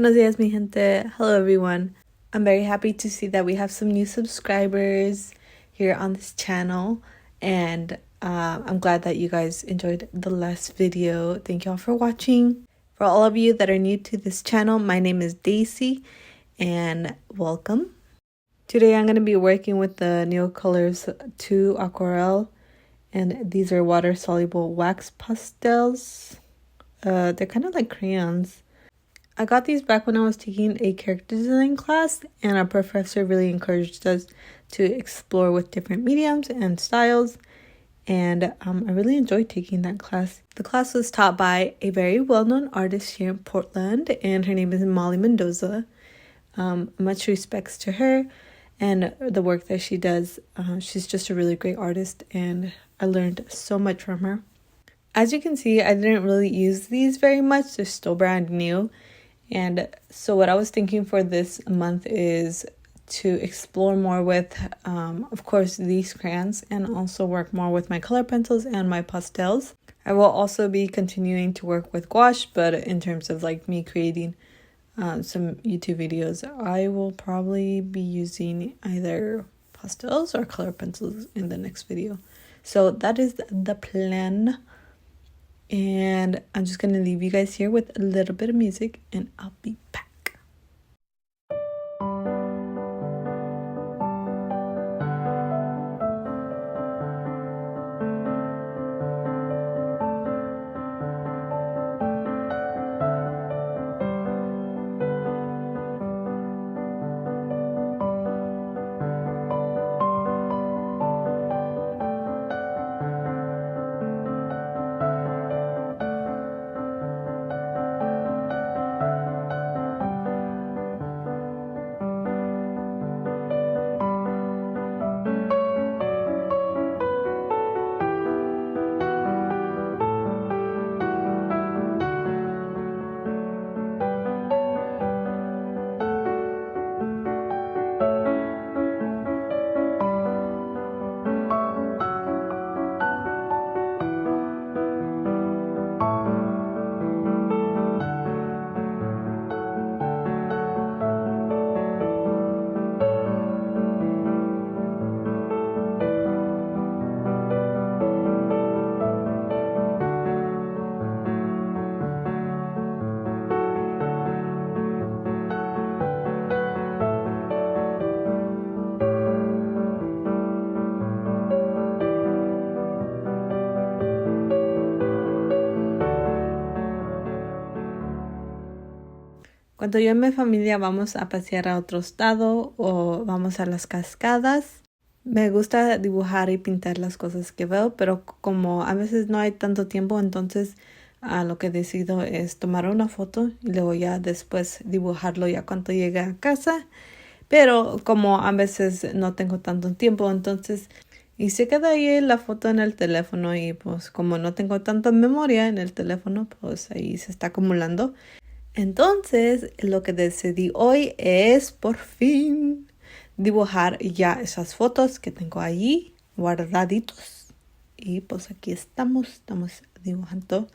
Buenos dias, mi gente. Hello, everyone. I'm very happy to see that we have some new subscribers here on this channel, and I'm glad that you guys enjoyed the last video. Thank you all for watching. For all of you that are new to this channel, my name is Daisy, and welcome. Today I'm going to be working with the Neocolors 2 Aquarelle, and these are water-soluble wax pastels. They're kind of like crayons. I got these back when I was taking a character design class, and our professor really encouraged us to explore with different mediums and styles, and I really enjoyed taking that class. The class was taught by a very well-known artist here in Portland, and her name is Molly Mendoza. Much respects to her and the work that she does. She's just a really great artist, and I learned so much from her. As you can see, I didn't really use these very much. They're still brand new. And so what I was thinking for this month is to explore more with, of course, these crayons, and also work more with my color pencils and my pastels. I will also be continuing to work with gouache, but in terms of like me creating some YouTube videos, I will probably be using either pastels or color pencils in the next video. So that is the plan. And I'm just going to leave you guys here with a little bit of music, and I'll be back. Cuando yo y mi familia vamos a pasear a otro estado o vamos a las cascadas, me gusta dibujar y pintar las cosas que veo, pero como a veces no hay tanto tiempo, entonces lo que decido es tomar una foto y luego ya después dibujarlo ya cuando llegue a casa. Pero como a veces no tengo tanto tiempo, entonces y se queda ahí la foto en el teléfono, y pues como no tengo tanta memoria en el teléfono, pues ahí se está acumulando. Entonces, lo que decidí hoy es por fin dibujar ya esas fotos que tengo allí guardaditos. Y pues aquí estamos dibujando.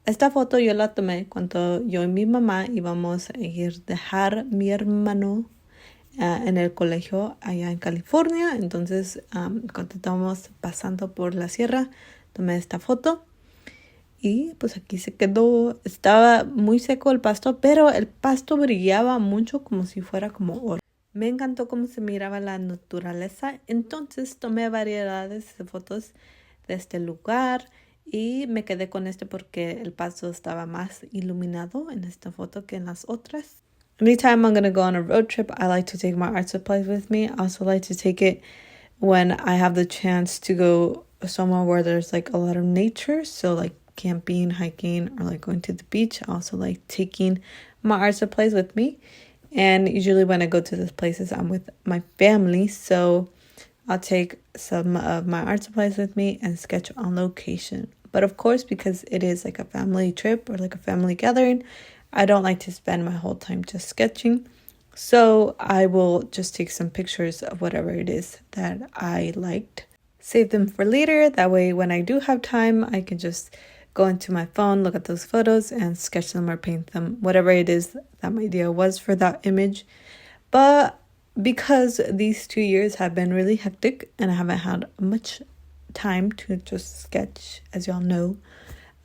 Esta foto yo la tomé cuando yo y mi mamá íbamos a ir a dejar a mi hermano en el colegio allá en California. Entonces, cuando estábamos pasando por la sierra, tomé esta foto. Y pues aquí se quedó. Estaba muy seco el pasto, pero el pasto brillaba mucho como si fuera como oro. Me encantó cómo se miraba la naturaleza. Entonces tomé variedades de fotos de este lugar y me quedé con este porque el pasto estaba más iluminado en esta foto que en las otras. Anytime I'm going to go on a road trip, I like to take my art supplies with me. I also like to take it when I have the chance to go somewhere where there's like a lot of nature. So like camping, hiking, or like going to the beach. I also like taking my art supplies with me. And usually when I go to these places, I'm with my family. So I'll take some of my art supplies with me and sketch on location. But of course, because it is like a family trip or like a family gathering, I don't like to spend my whole time just sketching. So I will just take some pictures of whatever it is that I liked. Save them for later. That way, when I do have time, I can just go into my phone, look at those photos, and sketch them or paint them, whatever it is that my idea was for that image. But because these 2 years have been really hectic and I haven't had much time to just sketch, as y'all know,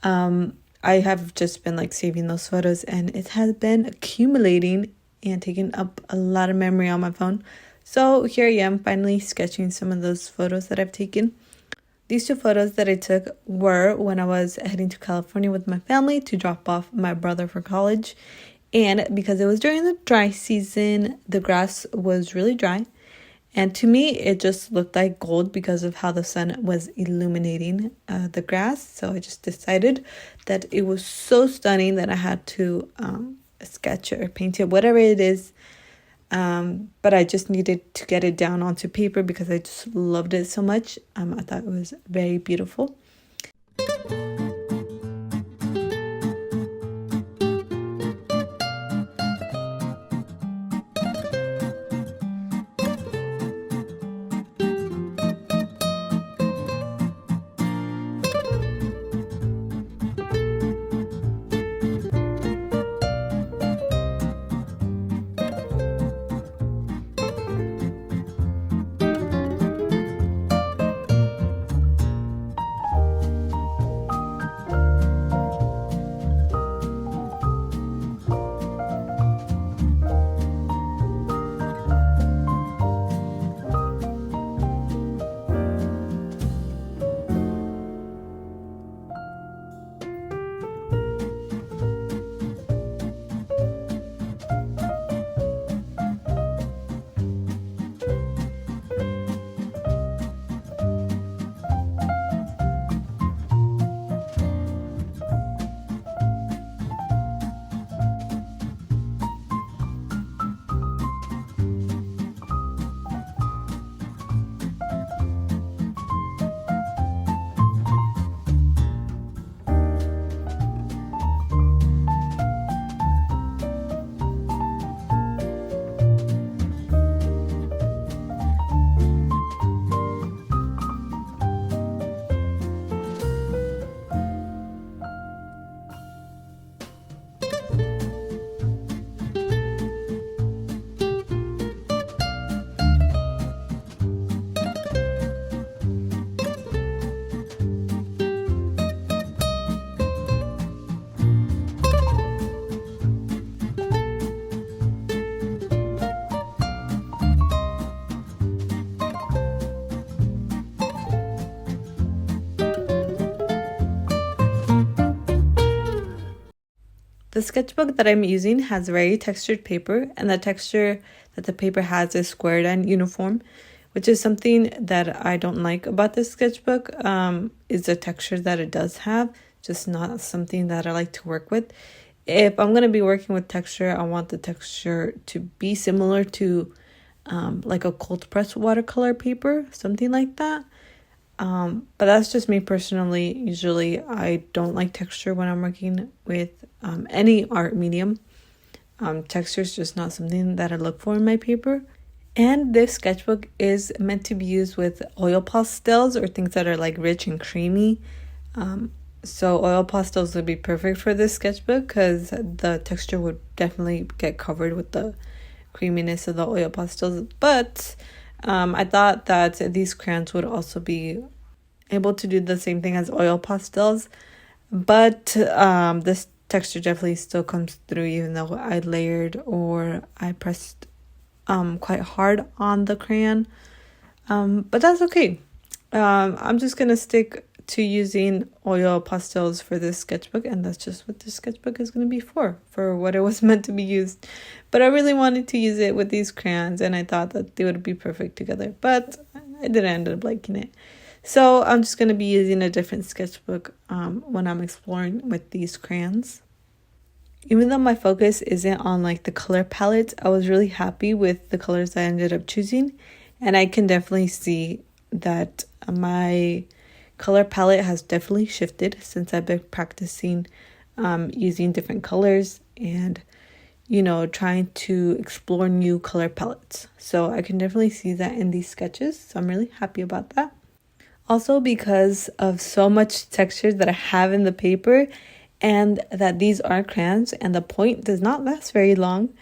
I have just been like saving those photos, and it has been accumulating and taking up a lot of memory on my phone. So here I am finally sketching some of those photos that I've taken. These 2 photos that I took were when I was heading to California with my family to drop off my brother for college. And because it was during the dry season, the grass was really dry. And to me, it just looked like gold because of how the sun was illuminating the grass. So I just decided that it was so stunning that I had to sketch it or paint it, whatever it is. But I just needed to get it down onto paper because I just loved it so much. I thought it was very beautiful. The sketchbook that I'm using has very textured paper, and the texture that the paper has is squared and uniform, which is something that I don't like about this sketchbook, is the texture that it does have, just not something that I like to work with. If I'm going to be working with texture, I want the texture to be similar to like a cold press watercolor paper, something like that. But that's just me personally. Usually I don't like texture when I'm working with any art medium. Texture is just not something that I look for in my paper. And this sketchbook is meant to be used with oil pastels or things that are like rich and creamy. So oil pastels would be perfect for this sketchbook because the texture would definitely get covered with the creaminess of the oil pastels. But I thought that these crayons would also be able to do the same thing as oil pastels. But this texture definitely still comes through even though I layered or I pressed quite hard on the crayon. But that's okay. I'm just going to stick to using oil pastels for this sketchbook, and that's just what this sketchbook is going to be for what it was meant to be used. But I really wanted to use it with these crayons, and I thought that they would be perfect together, but I didn't end up liking it. So I'm just going to be using a different sketchbook when I'm exploring with these crayons. Even though my focus isn't on like the color palette, I was really happy with the colors I ended up choosing, and I can definitely see that my color palette has definitely shifted since I've been practicing using different colors and, you know, trying to explore new color palettes. So I can definitely see that in these sketches. So I'm really happy about that. Also because of so much texture that I have in the paper and that these are crayons and the point does not last very long,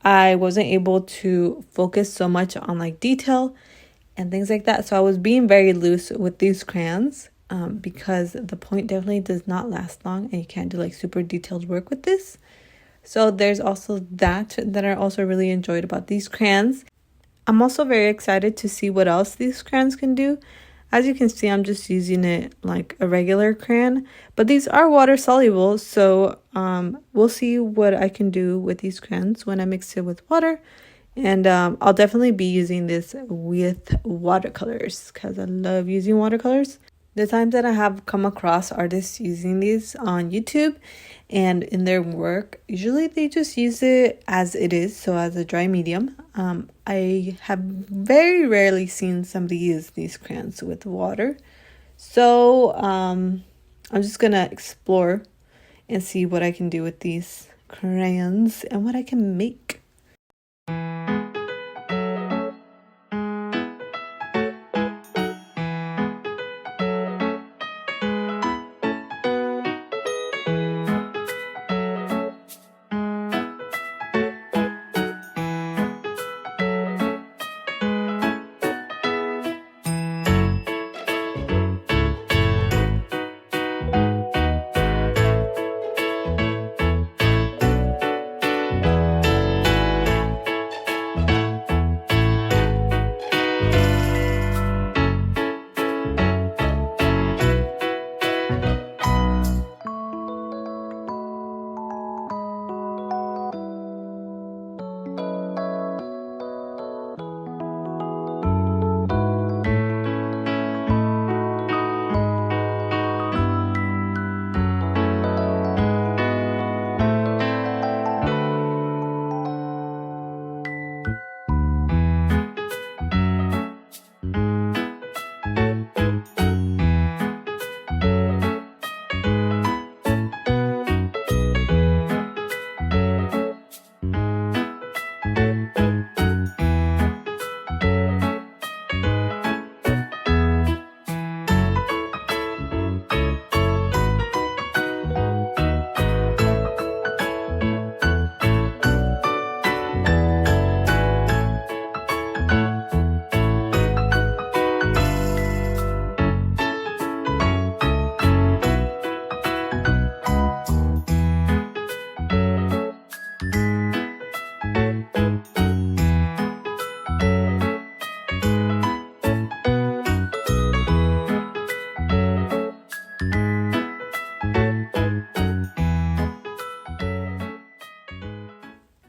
I wasn't able to focus so much on like detail and things like that. So I was being very loose with these crayons because the point definitely does not last long and you can't do like super detailed work with this. So there's also that I also really enjoyed about these crayons. I'm also very excited to see what else these crayons can do. As you can see, I'm just using it like a regular crayon, but these are water soluble, so we'll see what I can do with these crayons when I mix it with water. And I'll definitely be using this with watercolors because I love using watercolors. The times that I have come across artists using these on YouTube and in their work, usually they just use it as it is, so as a dry medium. I have very rarely seen somebody use these crayons with water. So I'm just gonna explore and see what I can do with these crayons and what I can make.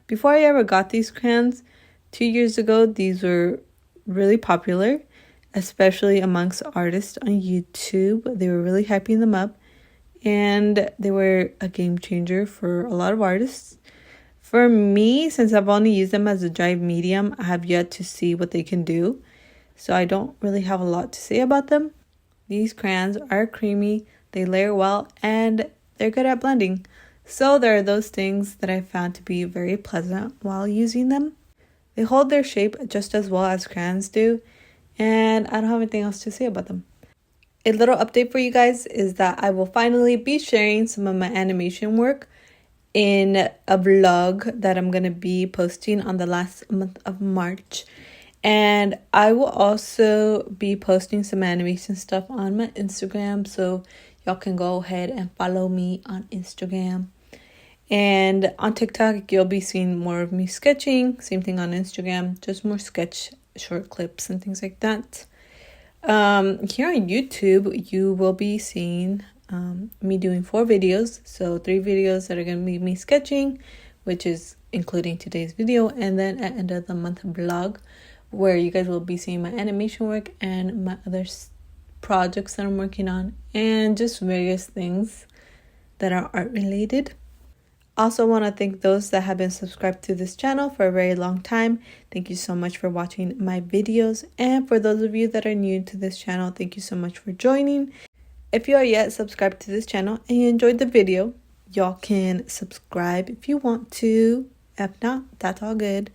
Before I ever got these crayons, 2 years ago, these were really popular, especially amongst artists on YouTube. They were really hyping them up, and they were a game changer for a lot of artists. For me, since I've only used them as a dry medium, I have yet to see what they can do, so I don't really have a lot to say about them. These crayons are creamy, they layer well, and they're good at blending. So there are those things that I found to be very pleasant while using them. They hold their shape just as well as crayons do, and I don't have anything else to say about them. A little update for you guys is that I will finally be sharing some of my animation work in a vlog that I'm going to be posting on the last month of March. And I will also be posting some animation stuff on my Instagram, so y'all can go ahead and follow me on Instagram. And on TikTok, you'll be seeing more of me sketching. Same thing on Instagram, just more sketch short clips and things like that. Here on YouTube, you will be seeing me doing 4 videos. So 3 videos that are going to be me sketching, which is including today's video. And then at end of the month vlog, where you guys will be seeing my animation work and my other projects that I'm working on. And just various things that are art related. Also want to thank those that have been subscribed to this channel for a very long time. Thank you so much for watching my videos. And for those of you that are new to this channel, thank you so much for joining. If you are yet subscribed to this channel and you enjoyed the video, y'all can subscribe if you want to. If not, that's all good.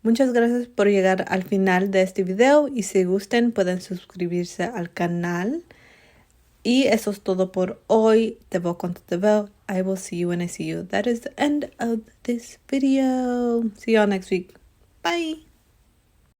Muchas gracias por llegar al final de este video y si gusten pueden suscribirse al canal. Y eso es todo por hoy. Te veo cuando te veo. I will see you when I see you. That is the end of this video. See you all next week. Bye.